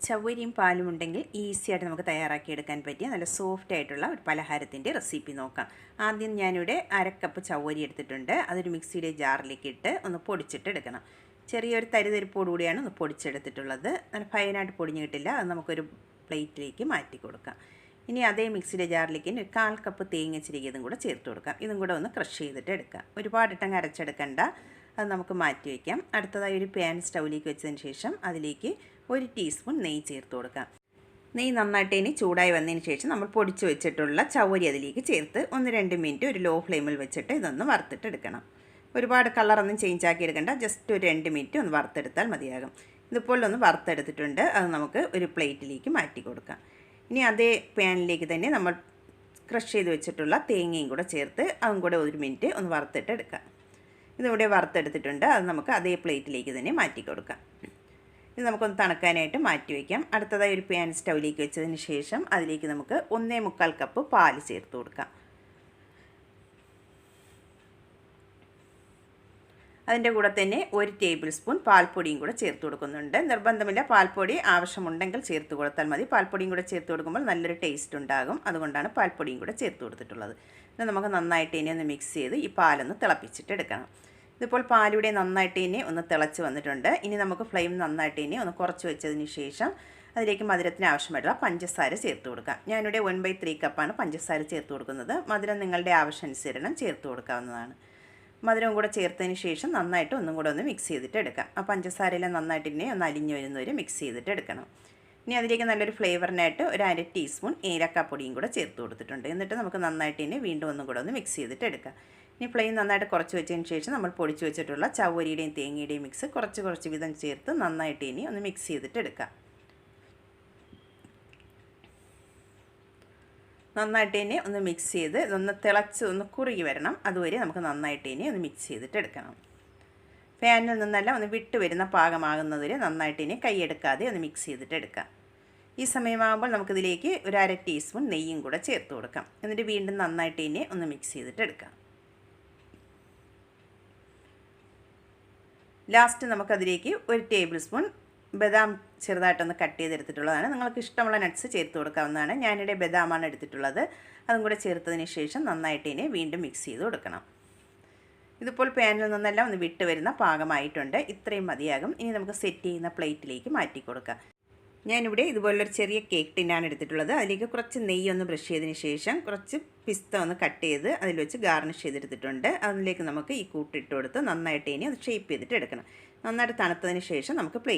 ചവ്വരിയും പാലും ഉണ്ടെങ്കിൽ ഈസിയായിട്ട് നമുക്ക് തയ്യാറാക്കിയെടുക്കാൻ പറ്റിയ നല്ല സോഫ്റ്റ് ആയിട്ടുള്ള ഒരു പലഹാരത്തിൻ്റെ റെസിപ്പി നോക്കാം. ആദ്യം ഞാനിവിടെ 1/2 കപ്പ് ചവ്വരി എടുത്തിട്ടുണ്ട്. അതൊരു മിക്സിയുടെ ജാറിലേക്ക് ഇട്ട് ഒന്ന് പൊടിച്ചിട്ടെടുക്കണം. ചെറിയൊരു തരിതരിപ്പോടുകൂടിയാണ് ഒന്ന് പൊടിച്ചെടുത്തിട്ടുള്ളത്. നല്ല ഫൈനായിട്ട് പൊടിഞ്ഞ് കിട്ടില്ല. അത് നമുക്കൊരു പ്ലേറ്റിലേക്ക് മാറ്റി കൊടുക്കാം. ഇനി അതേ മിക്സിയുടെ ജാറിലേക്ക് ഒരു 1/4 കപ്പ് തേങ്ങ ചിരകിയതും കൂടെ ചേർത്ത് കൊടുക്കാം. ഇതും കൂടെ ഒന്ന് ക്രഷ് ചെയ്തിട്ട് എടുക്കാം. ഒരുപാടിട്ടങ്ങ് അരച്ചെടുക്കണ്ട. അത് നമുക്ക് മാറ്റി വയ്ക്കാം. അടുത്തതായി ഒരു പാൻ സ്റ്റൗവിലേക്ക് വെച്ചതിന് ശേഷം അതിലേക്ക് 1 ടീസ്പൂൺ നെയ്യ് ചേർത്ത് കൊടുക്കാം. നെയ്യ് നന്നായിട്ട് ഇനി ചൂടായി വന്നതിന് ശേഷം നമ്മൾ പൊടിച്ച് വെച്ചിട്ടുള്ള ചവ്വരി അതിലേക്ക് ചേർത്ത് 1-2 മിനിറ്റ് ഒരു ലോ ഫ്ലെയിമിൽ വെച്ചിട്ട് ഇതൊന്ന് വറുത്തിട്ടെടുക്കണം. ഒരുപാട് കളറൊന്നും ചേഞ്ച് ആക്കി എടുക്കണ്ട. ജസ്റ്റ് ഒരു 2 മിനിറ്റ് ഒന്ന് വറുത്തെടുത്താൽ മതിയാകും. ഇതുപോലെ ഒന്ന് വറുത്തെടുത്തിട്ടുണ്ട്. അത് നമുക്ക് ഒരു പ്ലേറ്റിലേക്ക് മാറ്റി കൊടുക്കാം. ഇനി അതേ പാനിലേക്ക് തന്നെ നമ്മൾ ക്രഷ് ചെയ്ത് വെച്ചിട്ടുള്ള തേങ്ങയും കൂടെ ചേർത്ത് അതും കൂടെ 1 മിനിറ്റ് ഒന്ന് വറുത്തിട്ടെടുക്കാം. ഇതിവിടെ വറുത്തെടുത്തിട്ടുണ്ട്. അത് നമുക്ക് അതേ പ്ലേറ്റിലേക്ക് തന്നെ മാറ്റി കൊടുക്കാം. ഇത് നമുക്കൊന്ന് തണുക്കാനായിട്ട് മാറ്റി വയ്ക്കാം. അടുത്തതായി ഒരു പാൻ സ്റ്റൗവിലേക്ക് വെച്ചതിന് ശേഷം അതിലേക്ക് നമുക്ക് 1/4 കപ്പ് പാൽ ചേർത്ത് കൊടുക്കാം. അതിൻ്റെ കൂടെ തന്നെ 1 ടേബിൾ സ്പൂൺ പാൽപ്പൊടിയും കൂടെ ചേർത്ത് കൊടുക്കുന്നുണ്ട്. നിർബന്ധമില്ല, പാൽപ്പൊടി ആവശ്യമുണ്ടെങ്കിൽ ചേർത്ത് കൊടുത്താൽ മതി. പാൽപ്പൊടിയും കൂടെ ചേർത്ത് കൊടുക്കുമ്പോൾ നല്ലൊരു ടേസ്റ്റ് ഉണ്ടാകും. അതുകൊണ്ടാണ് പാൽപ്പൊടിയും കൂടെ ചേർത്ത് കൊടുത്തിട്ടുള്ളത്. ഇത് നമുക്ക് നന്നായിട്ട് ഇനി ഒന്ന് മിക്സ് ചെയ്ത് ഈ പാലൊന്ന് തിളപ്പിച്ചിട്ട് എടുക്കണം. ഇതിപ്പോൾ പാലിവിടെ നന്നായിട്ട് ഇനി ഒന്ന് തിളച്ച് വന്നിട്ടുണ്ട്. ഇനി നമുക്ക് ഫ്ലെയിം നന്നായിട്ട് ഇനി ഒന്ന് കുറച്ച് വെച്ചതിന് ശേഷം അതിലേക്ക് മധുരത്തിന് ആവശ്യമായിട്ടുള്ള പഞ്ചസാര ചേർത്ത് കൊടുക്കാം. ഞാനിവിടെ 1/3 കപ്പാണ് പഞ്ചസാര ചേർത്ത് കൊടുക്കുന്നത്. മധുരം നിങ്ങളുടെ ആവശ്യാനുസരണം ചേർത്ത് കൊടുക്കാവുന്നതാണ്. മധുരവും കൂടെ ചേർത്തതിന് ശേഷം നന്നായിട്ട് ഒന്നും കൂടെ ഒന്ന് മിക്സ് ചെയ്തിട്ട് എടുക്കാം. ആ പഞ്ചസാരയെല്ലാം നന്നായിട്ട് ഇനി ഒന്ന് അലിഞ്ഞ് വരുന്നവരെ മിക്സ് ചെയ്തിട്ട് എടുക്കണം. ഇനി അതിലേക്ക് നല്ലൊരു ഫ്ലേവറിനായിട്ട് ഒരു 1/2 ടീസ്പൂൺ ഏലക്കാപ്പൊടിയും കൂടെ ചേർത്ത് കൊടുത്തിട്ടുണ്ട്. എന്നിട്ട് നമുക്ക് നന്നായിട്ട് ഇനി വീണ്ടും ഒന്നും കൂടെ ഒന്ന് മിക്സ് ചെയ്തിട്ട് എടുക്കാം. ഇനി ഫ്ലെയിം നന്നായിട്ട് കുറച്ച് വെച്ചതിന് ശേഷം നമ്മൾ പൊടിച്ച് വെച്ചിട്ടുള്ള ചവ്വരിയുടെയും തേങ്ങയുടെയും മിക്സ് കുറച്ച് വീതം ചേർത്ത് നന്നായിട്ട് ഇനി ഒന്ന് മിക്സ് ചെയ്തിട്ട് എടുക്കാം. നന്നായിട്ട് ഇനി ഒന്ന് മിക്സ് ചെയ്ത് ഇതൊന്ന് തിളച്ച് ഒന്ന് കുറുകി വരണം. അതുവരെ നമുക്ക് നന്നായിട്ട് ഇനി ഒന്ന് മിക്സ് ചെയ്തിട്ട് എടുക്കണം. പാനിൽ നിന്നെല്ലാം ഒന്ന് വിട്ട് വരുന്ന പാകമാകുന്നതുവരെ നന്നായിട്ട് ഇനി കൈയെടുക്കാതെ ഒന്ന് മിക്സ് ചെയ്തിട്ട് എടുക്കാം. ഈ സമയമാകുമ്പോൾ നമുക്കിതിലേക്ക് ഒരു 1/2 ടീസ്പൂൺ നെയ്യും കൂടെ ചേർത്ത് കൊടുക്കാം. എന്നിട്ട് വീണ്ടും നന്നായിട്ട് ഇനി ഒന്ന് മിക്സ് ചെയ്തിട്ട് എടുക്കാം. ലാസ്റ്റ് നമുക്കതിലേക്ക് 1 ടേബിൾ സ്പൂൺ ബദാം ചെറുതായിട്ടൊന്ന് കട്ട് ചെയ്തെടുത്തിട്ടുള്ളതാണ്. നിങ്ങൾക്ക് ഇഷ്ടമുള്ള നട്ട്സ് ചേർത്ത് കൊടുക്കാവുന്നതാണ്. ഞാനിവിടെ ബദാമാണ് എടുത്തിട്ടുള്ളത്. അതും കൂടെ ചേർത്തതിന് ശേഷം നന്നായിട്ട് ഇനി വീണ്ടും മിക്സ് ചെയ്ത് കൊടുക്കണം. ഇതിപ്പോൾ പാനിൽ നിന്നെല്ലാം ഒന്ന് വിട്ട് വരുന്ന പാകമായിട്ടുണ്ട്. ഇത്രയും മതിയാകും. ഇനി നമുക്ക് സെറ്റ് ചെയ്യുന്ന പ്ലേറ്റിലേക്ക് മാറ്റി കൊടുക്കാം. ഞാനിവിടെ ഇതുപോലൊരു ചെറിയ കേക്ക് ടിന്നാണ് എടുത്തിട്ടുള്ളത്. അതിലേക്ക് കുറച്ച് നെയ്യ് ഒന്ന് ബ്രഷ് ചെയ്തതിന് ശേഷം കുറച്ച് പിസ്ത ഒന്ന് കട്ട് ചെയ്ത് അതിൽ വെച്ച് ഗാർണിഷ് ചെയ്തെടുത്തിട്ടുണ്ട്. അതിലേക്ക് നമുക്ക് ഈ കൂട്ടിട്ട് കൊടുത്ത് നന്നായിട്ട് ഇനി അത് ഷേപ്പ് ചെയ്തിട്ട് എടുക്കണം. നന്നായിട്ട് തണുത്തതിന് ശേഷം നമുക്ക് പ്ലേറ്റ്